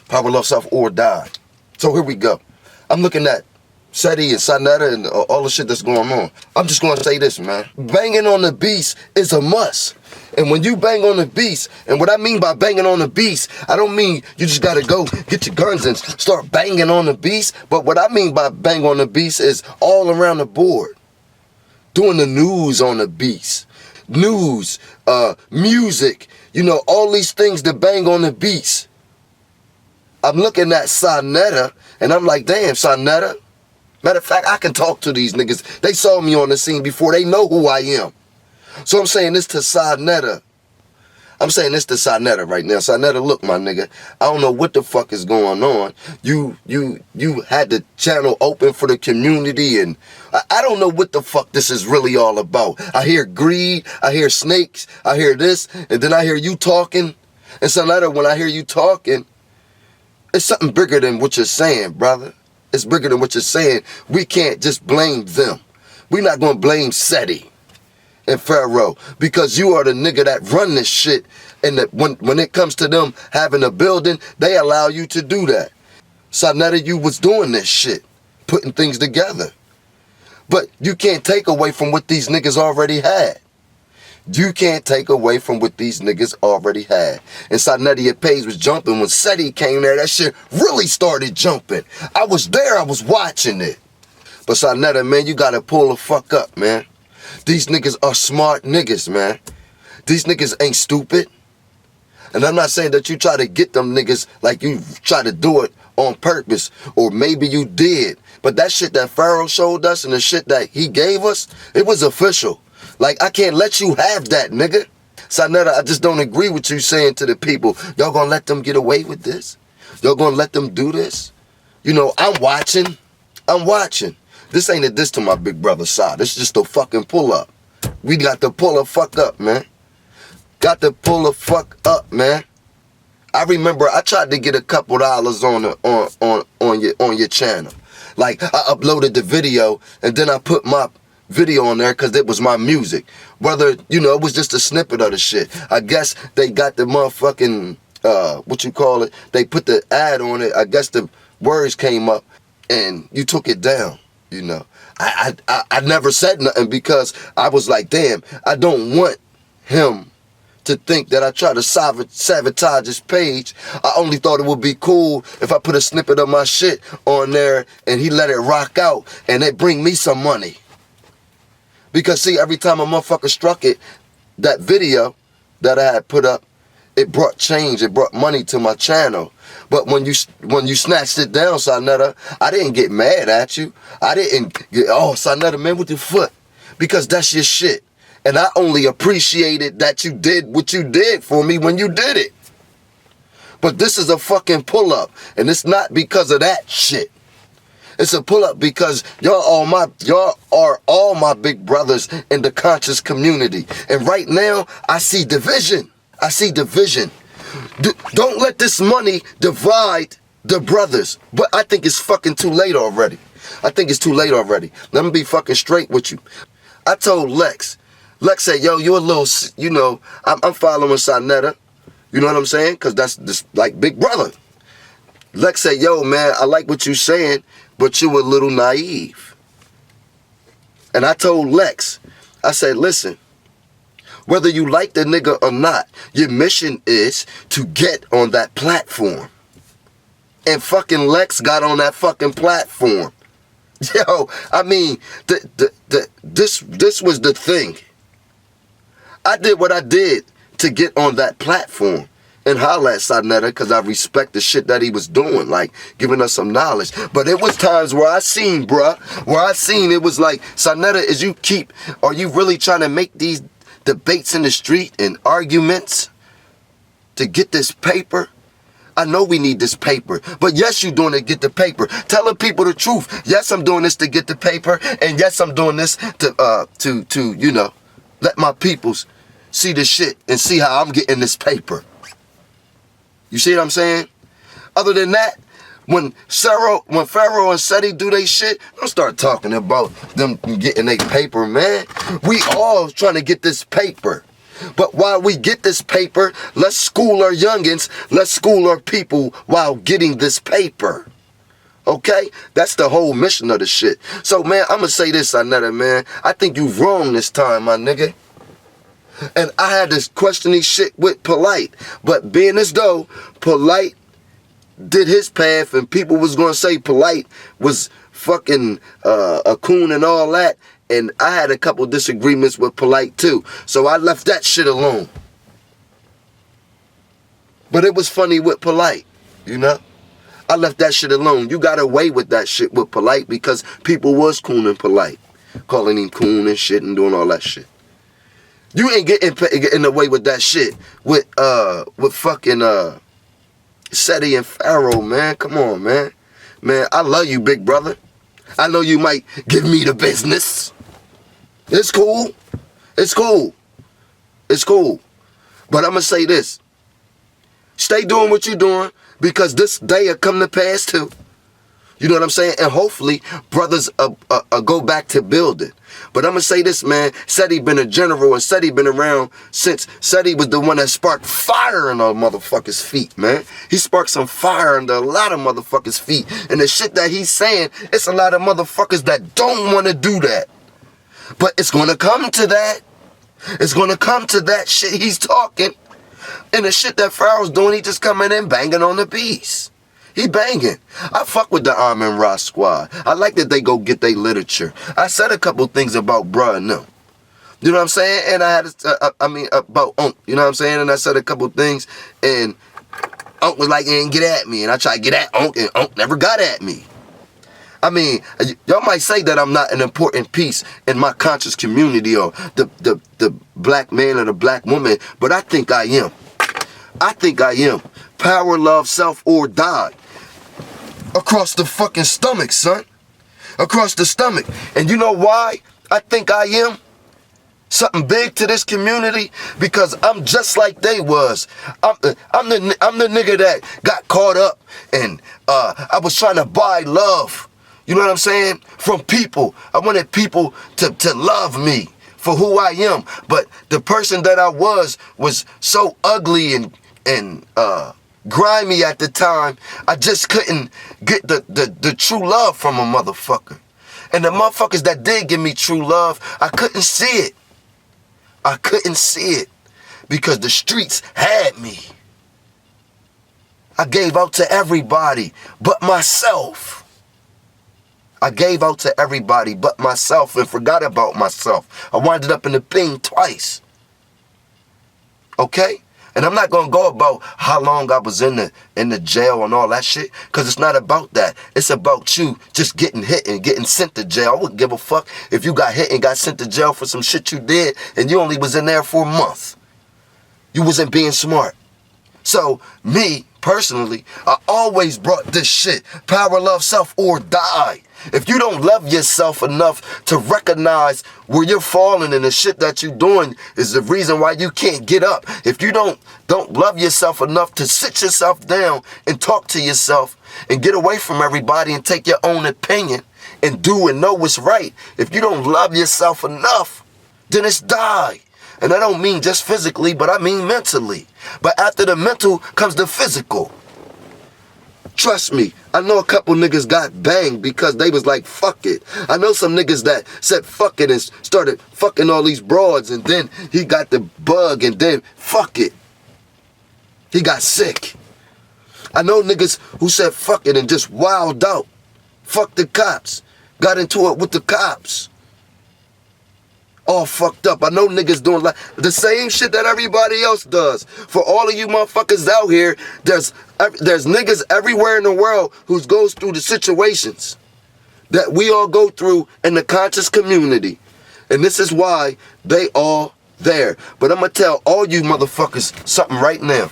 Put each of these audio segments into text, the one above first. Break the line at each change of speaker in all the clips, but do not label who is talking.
Power, love, self, or die. So here we go. I'm looking at Seti and Sonetta and all the shit that's going on. I'm just going to say this, man. Banging on the beast is a must. And when you bang on the beast, and what I mean by banging on the beast, I don't mean you just got to go get your guns and start banging on the beast. But what I mean by bang on the beast is all around the board. Doing the news on the beast. News, music, you know, all these things that bang on the beast. I'm looking at Sonetta, and I'm like, damn, Sonetta. Matter of fact, I can talk to these niggas. They saw me on the scene before. They know who I am. So I'm saying this to Sonetta. I'm saying this to Sonetta right now. Sonetta, look, my nigga, I don't know what the fuck is going on. You had the channel open for the community, and I don't know what the fuck this is really all about. I hear greed, I hear snakes, I hear this, and then I hear you talking. And Sonetta, when I hear you talking, it's something bigger than what you're saying, brother. It's bigger than what you're saying. We can't just blame them. We're not going to blame Seti and Pharaoh, because you are the nigga that run this shit, and that when it comes to them having a building, they allow you to do that. Sonetta, you was doing this shit, putting things together. But you can't take away from what these niggas already had. You can't take away from what these niggas already had. And Sonetta Page was jumping when Seti came there. That shit really started jumping. I was there, I was watching it. But Sonetta, man, you gotta pull the fuck up, man. These niggas are smart niggas, man. These niggas ain't stupid. And I'm not saying that you try to get them niggas like you try to do it on purpose, or maybe you did. But that shit that Pharaoh showed us and the shit that he gave us, it was official. Like, I can't let you have that, nigga. Sonetta, I just don't agree with you saying to the people, y'all gonna let them get away with this? Y'all gonna let them do this? You know, I'm watching. This ain't a diss to my big brother side. This is just a fucking pull up. We got to pull the fuck up, man. Got to pull the fuck up, man. I remember I tried to get a couple dollars on your channel. Like, I uploaded the video and then I put my video on there because it was my music. Whether, you know, it was just a snippet of the shit. I guess they got the motherfucking, they put the ad on it. I guess the words came up and you took it down, you know. I never said nothing because I was like, damn, I don't want him to think that I try to sabotage his page. I only thought it would be cool if I put a snippet of my shit on there and he let it rock out and it bring me some money. Because see, every time a motherfucker struck it, that video that I had put up, it brought change, it brought money to my channel. But when you snatched it down, Sonetta, I didn't get mad at you. I didn't get, oh, Sonetta, man, with your foot. Because that's your shit. And I only appreciated that you did what you did for me when you did it. But this is a fucking pull-up. And it's not because of that shit. It's a pull-up because y'all are all my big brothers in the conscious community. And right now, I see division. I see division. Don't let this money divide the brothers. But I think it's fucking too late already. I think it's too late already. Let me be fucking straight with you. I told Lex said, yo, you a little, you know, I'm following Sonetta. You know what I'm saying? Because that's just like big brother. Lex said, yo, man, I like what you're saying, but you a little naive. And I told Lex, I said, listen, whether you like the nigga or not, your mission is to get on that platform. And fucking Lex got on that fucking platform. Yo, I mean, this was the thing. I did what I did to get on that platform and holler at Sonetta because I respect the shit that he was doing, like giving us some knowledge. But it was times where I seen, it was like, Sonetta, are you really trying to make these debates in the street and arguments to get this paper? I know we need this paper, but yes, you're doing it to get the paper. Telling people the truth. Yes, I'm doing this to get the paper, and yes, I'm doing this to you know, let my peoples see the shit and see how I'm getting this paper. You see what I'm saying? Other than that, when Pharaoh and Seti do they shit, don't start talking about them getting their paper, man. We all trying to get this paper. But while we get this paper, let's school our youngins, let's school our people while getting this paper. Okay? That's the whole mission of the shit. So, man, I'm going to say this, Anetta, man. I think you wrong this time, my nigga. And I had to question these shit with Polite. But being as though Polite did his path and people was going to say Polite was fucking a coon and all that. And I had a couple disagreements with Polite too. So I left that shit alone. But it was funny with Polite, you know? I left that shit alone. You got away with that shit with Polite because people was cooning Polite. Calling him coon and shit and doing all that shit. You ain't getting away with that shit with fucking Seti and Pharaoh, man. Come on, man. Man, I love you, big brother. I know you might give me the business. It's cool. It's cool. It's cool. But I'm going to say this. Stay doing what you're doing because this day will come to pass too. You know what I'm saying? And hopefully, brothers go back to building. But I'm going to say this, man. Seti been a general and Seti been around since Seti was the one that sparked fire in a motherfuckers' feet, man. He sparked some fire under a lot of motherfuckers' feet. And the shit that he's saying, it's a lot of motherfuckers that don't want to do that. But it's going to come to that. It's going to come to that shit he's talking. And the shit that Pharaoh's doing, he just coming in banging on the beats. He banging. I fuck with the Armin Ross squad. I like that they go get their literature. I said a couple things about bruh and them. You know what I'm saying? And I had, about Unc. You know what I'm saying? And I said a couple things, and Unc was like, "Ain't get at me." And I tried to get at Unc, and Unc never got at me. I mean, y'all might say that I'm not an important piece in my conscious community or the black man or the black woman, but I think I am. I think I am. Power, love, self, or die. Across the fucking stomach, son. Across the stomach. And you know why I think I am something big to this community? Because I'm just like they was. I'm the nigga that got caught up and I was trying to buy love. You know what I'm saying? From people. I wanted people to love me for who I am. But the person that I was so ugly and grimy at the time, I just couldn't get the true love from a motherfucker. And the motherfuckers that did give me true love, I couldn't see it. I couldn't see it because the streets had me. I gave out to everybody but myself. I gave out to everybody but myself and forgot about myself. I winded up in the ping twice. Okay? And I'm not going to go about how long I was in the jail and all that shit, because it's not about that. It's about you just getting hit and getting sent to jail. I wouldn't give a fuck if you got hit and got sent to jail for some shit you did and you only was in there for a month. You wasn't being smart. So, me, personally, I always brought this shit. Power, love, self, or die. If you don't love yourself enough to recognize where you're falling and the shit that you're doing is the reason why you can't get up. If you don't love yourself enough to sit yourself down and talk to yourself and get away from everybody and take your own opinion and do and know what's right. If you don't love yourself enough, then it's die. And I don't mean just physically, but I mean mentally. But after the mental comes the physical. Trust me, I know a couple niggas got banged because they was like, fuck it. I know some niggas that said fuck it and started fucking all these broads and then he got the bug and then fuck it. He got sick. I know niggas who said fuck it and just wilded out. Fuck the cops. Got into it with the cops. All fucked up. I know niggas doing like the same shit that everybody else does. For all of you motherfuckers out here, there's niggas everywhere in the world who goes through the situations that we all go through in the conscious community. And this is why they all there. But I'm going to tell all you motherfuckers something right now.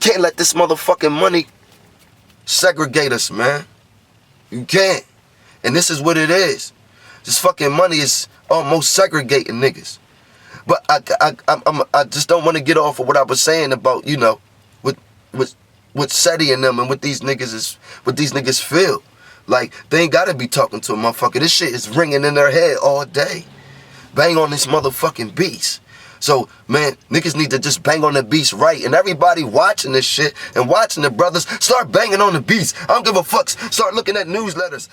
Can't let this motherfucking money segregate us, man. You can't. And this is what it is. This fucking money is almost segregating niggas. But I just don't want to get off of what I was saying about, you know, with Seti and them and what these niggas feel. Like, they ain't gotta be talking to a motherfucker. This shit is ringing in their head all day. Bang on this motherfucking beats. So, man, niggas need to just bang on the beats right. And everybody watching this shit and watching the brothers, start banging on the beats. I don't give a fuck. Start looking at newsletters.